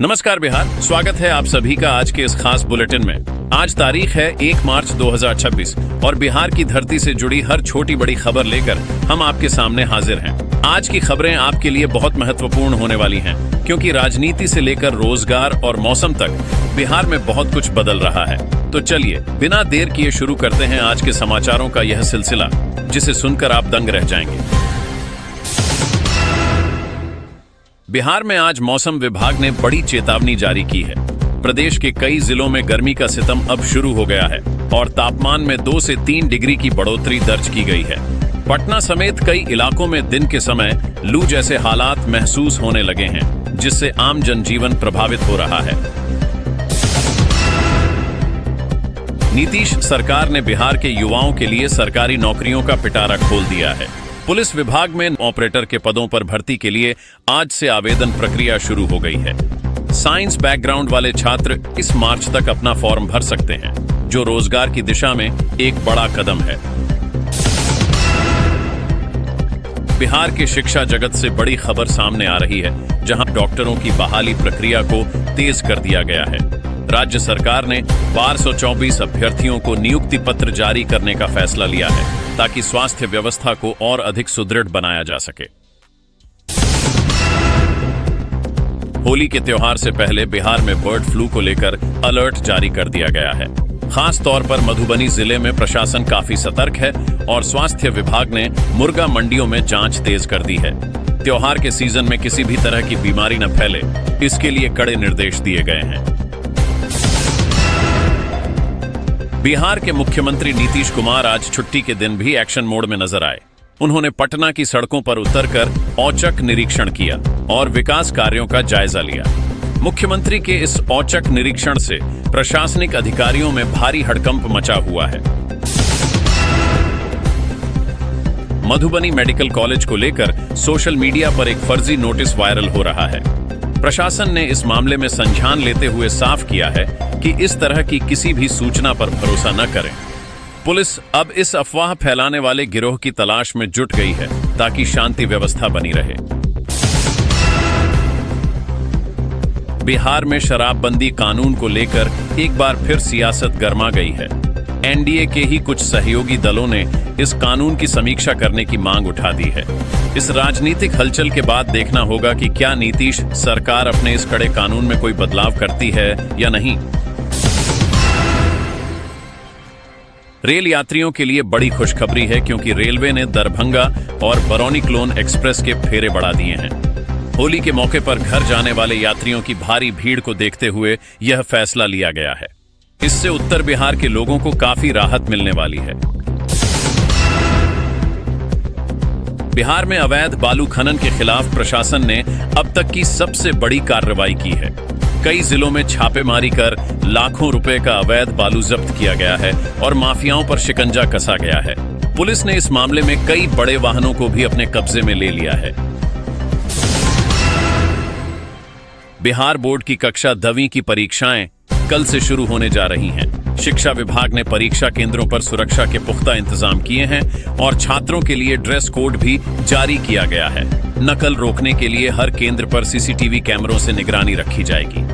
नमस्कार बिहार, स्वागत है आप सभी का आज के इस खास बुलेटिन में। आज तारीख है 1 मार्च 2026 और बिहार की धरती से जुड़ी हर छोटी बड़ी खबर लेकर हम आपके सामने हाजिर हैं। आज की खबरें आपके लिए बहुत महत्वपूर्ण होने वाली हैं, क्योंकि राजनीति से लेकर रोजगार और मौसम तक बिहार में बहुत कुछ बदल रहा है। तो चलिए बिना देर किए शुरू करते हैं आज के समाचारों का यह सिलसिला, जिसे सुनकर आप दंग रह जाएंगे। बिहार में आज मौसम विभाग ने बड़ी चेतावनी जारी की है। प्रदेश के कई जिलों में गर्मी का सितम अब शुरू हो गया है और तापमान में 2 से 3 डिग्री की बढ़ोतरी दर्ज की गई है। पटना समेत कई इलाकों में दिन के समय लू जैसे हालात महसूस होने लगे हैं, जिससे आम जनजीवन प्रभावित हो रहा है। नीतीश सरकार ने बिहार के युवाओं के लिए सरकारी नौकरियों का पिटारा खोल दिया है। पुलिस विभाग में ऑपरेटर के पदों पर भर्ती के लिए आज से आवेदन प्रक्रिया शुरू हो गई है। साइंस बैकग्राउंड वाले छात्र इस मार्च तक अपना फॉर्म भर सकते हैं, जो रोजगार की दिशा में एक बड़ा कदम है। बिहार के शिक्षा जगत से बड़ी खबर सामने आ रही है, जहां डॉक्टरों की बहाली प्रक्रिया को तेज कर दिया गया है। राज्य सरकार ने 1224 अभ्यर्थियों को नियुक्ति पत्र जारी करने का फैसला लिया है, ताकि स्वास्थ्य व्यवस्था को और अधिक सुदृढ़ बनाया जा सके। होली के त्योहार से पहले बिहार में बर्ड फ्लू को लेकर अलर्ट जारी कर दिया गया है। खास तौर पर मधुबनी जिले में प्रशासन काफी सतर्क है और स्वास्थ्य विभाग ने मुर्गा मंडियों में जांच तेज कर दी है। त्योहार के सीजन में किसी भी तरह की बीमारी न फैले, इसके लिए कड़े निर्देश दिए गए हैं। बिहार के मुख्यमंत्री नीतीश कुमार आज छुट्टी के दिन भी एक्शन मोड में नजर आए। उन्होंने पटना की सड़कों पर उतरकर औचक निरीक्षण किया और विकास कार्यों का जायजा लिया। मुख्यमंत्री के इस औचक निरीक्षण से प्रशासनिक अधिकारियों में भारी हड़कंप मचा हुआ है। मधुबनी मेडिकल कॉलेज को लेकर सोशल मीडिया पर एक फर्जी नोटिस वायरल हो रहा है। प्रशासन ने इस मामले में संज्ञान लेते हुए साफ किया है कि इस तरह की किसी भी सूचना पर भरोसा न करें। पुलिस अब इस अफवाह फैलाने वाले गिरोह की तलाश में जुट गई है, ताकि शांति व्यवस्था बनी रहे। बिहार में शराबबंदी कानून को लेकर एक बार फिर सियासत गर्मा गई है। एनडीए के ही कुछ सहयोगी दलों ने इस कानून की समीक्षा करने की मांग उठा दी है। इस राजनीतिक हलचल के बाद देखना होगा कि क्या नीतीश सरकार अपने इस कड़े कानून में कोई बदलाव करती है या नहीं। रेल यात्रियों के लिए बड़ी खुशखबरी है, क्योंकि रेलवे ने दरभंगा और बरौनी क्लोन एक्सप्रेस के फेरे बढ़ा दिए हैं। होली के मौके पर घर जाने वाले यात्रियों की भारी भीड़ को देखते हुए यह फैसला लिया गया है। इससे उत्तर बिहार के लोगों को काफी राहत मिलने वाली है। बिहार में अवैध बालू खनन के खिलाफ प्रशासन ने अब तक की सबसे बड़ी कार्रवाई की है। कई जिलों में छापेमारी कर लाखों रुपए का अवैध बालू जब्त किया गया है और माफियाओं पर शिकंजा कसा गया है। पुलिस ने इस मामले में कई बड़े वाहनों को भी अपने कब्जे में ले लिया है। बिहार बोर्ड की कक्षा 10वीं की परीक्षाएं कल से शुरू होने जा रही हैं। शिक्षा विभाग ने परीक्षा केंद्रों पर सुरक्षा के पुख्ता इंतजाम किए हैं और छात्रों के लिए ड्रेस कोड भी जारी किया गया है। नकल रोकने के लिए हर केंद्र पर सीसीटीवी कैमरों से निगरानी रखी जाएगी।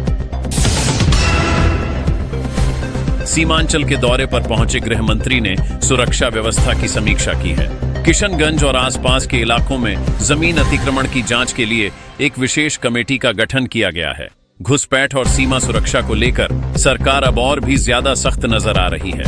सीमांचल के दौरे पर पहुंचे गृह मंत्री ने सुरक्षा व्यवस्था की समीक्षा की है। किशनगंज और आसपास के इलाकों में जमीन अतिक्रमण की जांच के लिए एक विशेष कमेटी का गठन किया गया है। घुसपैठ और सीमा सुरक्षा को लेकर सरकार अब और भी ज्यादा सख्त नजर आ रही है।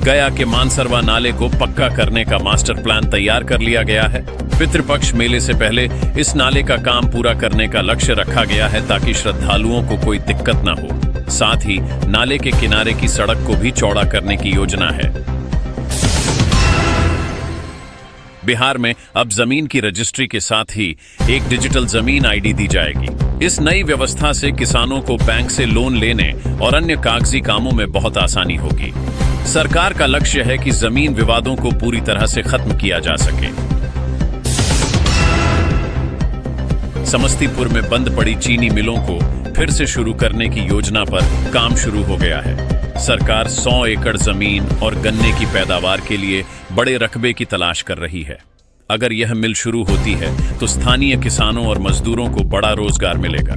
गया के मानसरवा नाले को पक्का करने का मास्टर प्लान तैयार कर लिया गया है। पितृपक्ष मेले से पहले इस नाले का काम पूरा करने का लक्ष्य रखा गया है, ताकि श्रद्धालुओं को कोई दिक्कत न हो। साथ ही नाले के किनारे की सड़क को भी चौड़ा करने की योजना है। बिहार में अब जमीन की रजिस्ट्री के साथ ही एक डिजिटल जमीन आईडी दी जाएगी। इस नई व्यवस्था से किसानों को बैंक से लोन लेने और अन्य कागजी कामों में बहुत आसानी होगी। सरकार का लक्ष्य है कि जमीन विवादों को पूरी तरह से खत्म किया जा सके। समस्तीपुर में बंद पड़ी चीनी मिलों को फिर से शुरू करने की योजना पर काम शुरू हो गया है। सरकार 100 एकड़ जमीन और गन्ने की पैदावार के लिए बड़े रकबे की तलाश कर रही है। अगर यह मिल शुरू होती है तो स्थानीय किसानों और मजदूरों को बड़ा रोजगार मिलेगा।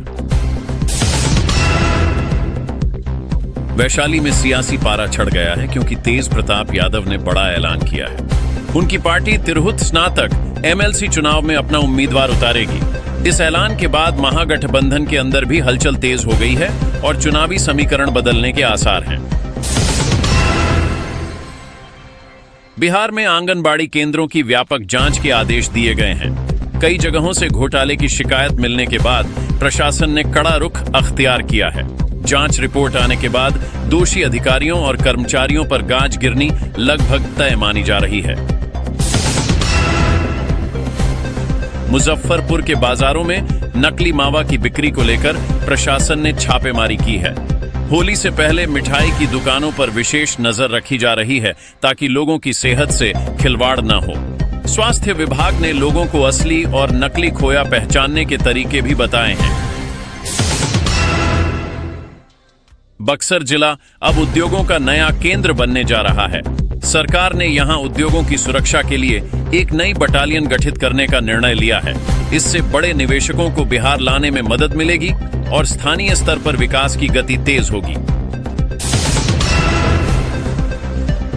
वैशाली में सियासी पारा चढ़ गया है क्योंकि तेज प्रताप यादव ने बड़ा ऐलान किया है। उनकी पार्टी तिरहुत स्नातक एमएलसी चुनाव में अपना उम्मीदवार उतारेगी। इस ऐलान के बाद महागठबंधन के अंदर भी हलचल तेज हो गई है और चुनावी समीकरण बदलने के आसार हैं। बिहार में आंगनबाड़ी केंद्रों की व्यापक जांच के आदेश दिए गए हैं। कई जगहों से घोटाले की शिकायत मिलने के बाद प्रशासन ने कड़ा रुख अख्तियार किया है। जांच रिपोर्ट आने के बाद दोषी अधिकारियों और कर्मचारियों पर गाज गिरनी लगभग तय मानी जा रही है। मुजफ्फरपुर के बाजारों में नकली मावा की बिक्री को लेकर प्रशासन ने छापेमारी की है। होली से पहले मिठाई की दुकानों पर विशेष नजर रखी जा रही है ताकि लोगों की सेहत से खिलवाड़ न हो। स्वास्थ्य विभाग ने लोगों को असली और नकली खोया पहचानने के तरीके भी बताए हैं। बक्सर जिला अब उद्योगों का नया केंद्र बनने जा रहा है। सरकार ने यहां उद्योगों की सुरक्षा के लिए एक नई बटालियन गठित करने का निर्णय लिया है। इससे बड़े निवेशकों को बिहार लाने में मदद मिलेगी और स्थानीय स्तर पर विकास की गति तेज होगी।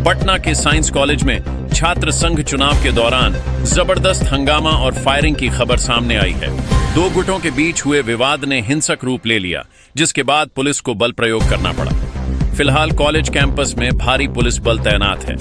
पटना के साइंस कॉलेज में छात्र संघ चुनाव के दौरान जबरदस्त हंगामा और फायरिंग की खबर सामने आई है। दो गुटों के बीच हुए विवाद ने हिंसक रूप ले लिया, जिसके बाद पुलिस को बल प्रयोग करना पड़ा। फिलहाल कॉलेज कैंपस में भारी पुलिस बल तैनात है।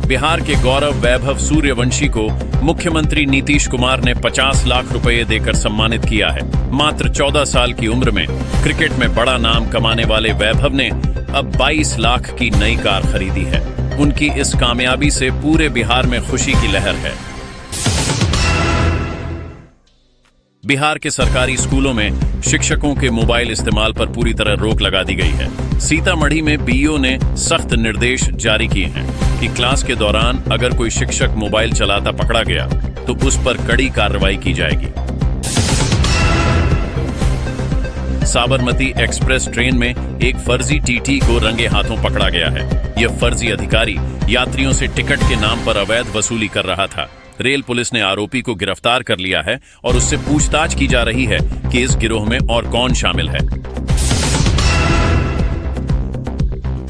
बिहार के गौरव वैभव सूर्यवंशी को मुख्यमंत्री नीतीश कुमार ने 50 लाख रुपए देकर सम्मानित किया है। मात्र 14 साल की उम्र में क्रिकेट में बड़ा नाम कमाने वाले वैभव ने अब 22 लाख की नई कार खरीदी है। उनकी इस कामयाबी से पूरे बिहार में खुशी की लहर है। बिहार के सरकारी स्कूलों में शिक्षकों के मोबाइल इस्तेमाल पर पूरी तरह रोक लगा दी गई है। सीतामढ़ी में बीईओ ने सख्त निर्देश जारी किए हैं कि क्लास के दौरान अगर कोई शिक्षक मोबाइल चलाता पकड़ा गया तो उस पर कड़ी कार्रवाई की जाएगी। साबरमती एक्सप्रेस ट्रेन में एक फर्जी टीटी को रंगे हाथों पकड़ा गया है। यह फर्जी अधिकारी यात्रियों से टिकट के नाम पर अवैध वसूली कर रहा था। रेल पुलिस ने आरोपी को गिरफ्तार कर लिया है और उससे पूछताछ की जा रही है कि इस गिरोह में और कौन शामिल है।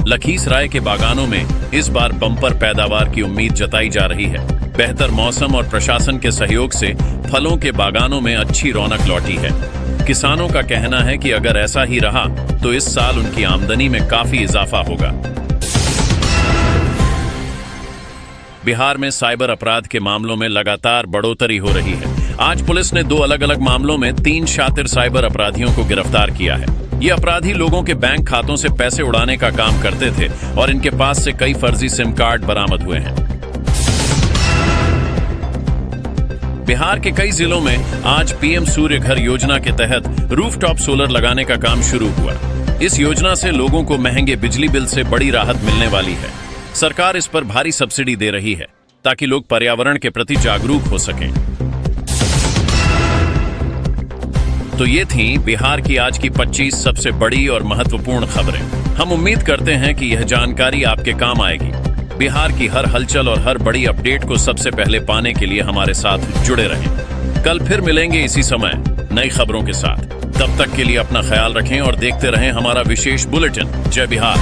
लखीसराय के बागानों में इस बार बम्पर पैदावार की उम्मीद जताई जा रही है। बेहतर मौसम और प्रशासन के सहयोग से फलों के बागानों में अच्छी रौनक लौटी है। किसानों का कहना है कि अगर ऐसा ही रहा तो इस साल उनकी आमदनी में काफी इजाफा होगा। बिहार में साइबर अपराध के मामलों में लगातार बढ़ोतरी हो रही है। आज पुलिस ने 2 अलग अलग मामलों में 3 शातिर साइबर अपराधियों को गिरफ्तार किया है। ये अपराधी लोगों के बैंक खातों से पैसे उड़ाने का काम करते थे और इनके पास से कई फर्जी सिम कार्ड बरामद हुए हैं। बिहार के कई जिलों में आज पीएम सूर्य घर योजना के तहत रूफटॉप सोलर लगाने का काम शुरू हुआ। इस योजना से लोगों को महंगे बिजली बिल से बड़ी राहत मिलने वाली है। सरकार इस पर भारी सब्सिडी दे रही है ताकि लोग पर्यावरण के प्रति जागरूक हो सकें। तो ये थी बिहार की आज की 25 सबसे बड़ी और महत्वपूर्ण खबरें। हम उम्मीद करते हैं कि यह जानकारी आपके काम आएगी। बिहार की हर हलचल और हर बड़ी अपडेट को सबसे पहले पाने के लिए हमारे साथ जुड़े रहें। कल फिर मिलेंगे इसी समय नई खबरों के साथ। तब तक के लिए अपना ख्याल रखें और देखते रहें हमारा विशेष बुलेटिन। जय बिहार।